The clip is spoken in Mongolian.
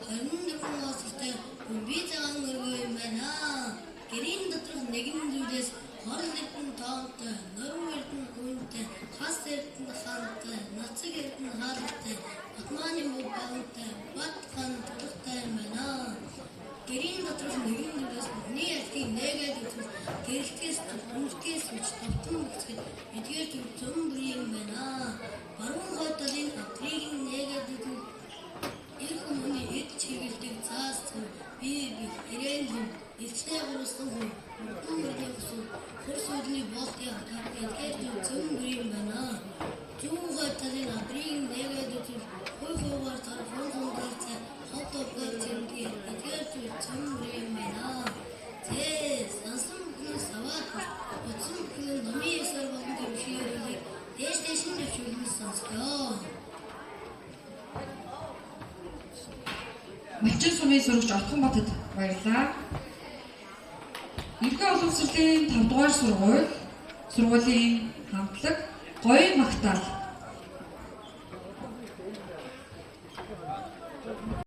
24 настай би цагаан өргөө юм байна. Гэрийн доторх нэгэн зүйлээс хол эрдэн тоонтой, нуруу эрдэн үнэтэй, хас эрдэн хаантай, нацэг эрдэн хаалтай, батманы багтай, бат хаан тултай юм байна. Гэрийн доторх нэгэн зүйлээс бидний ялтыг нээгээд үзвэл гэрэлтгээс түнхтгээс үч тавтан бүцгэд эдгээр зүйл зөм бүрийн юм байна. Баруун хойдолын априйг нээгээд үзвэл эх хүмүүний эд чиглэлийг заасан бие ирээн элчтэй гурвсан хүн мөрдөн мөрдөн гэсэн хөрс үдний болтын эдгээр зүйл зөм бүрийн юм байна. Зүүн хойдолын априйг нээгээд үзвэл хой хойгоор тарфон зундаарцай хот овгоор зэмдгээр эдгээр зүйл зөм бүрийн юм байна. Сансан бүхний саваад утсан бүхний номын ясаар болон төвшөөрөлийг дээш нь төвшүүлэн сонсгоо. Малчин сумын сурагч Отгонбатад баярлалаа. Ердөө боловсролын 5 дугаар сургуулийн хамтлаг гоё магтаал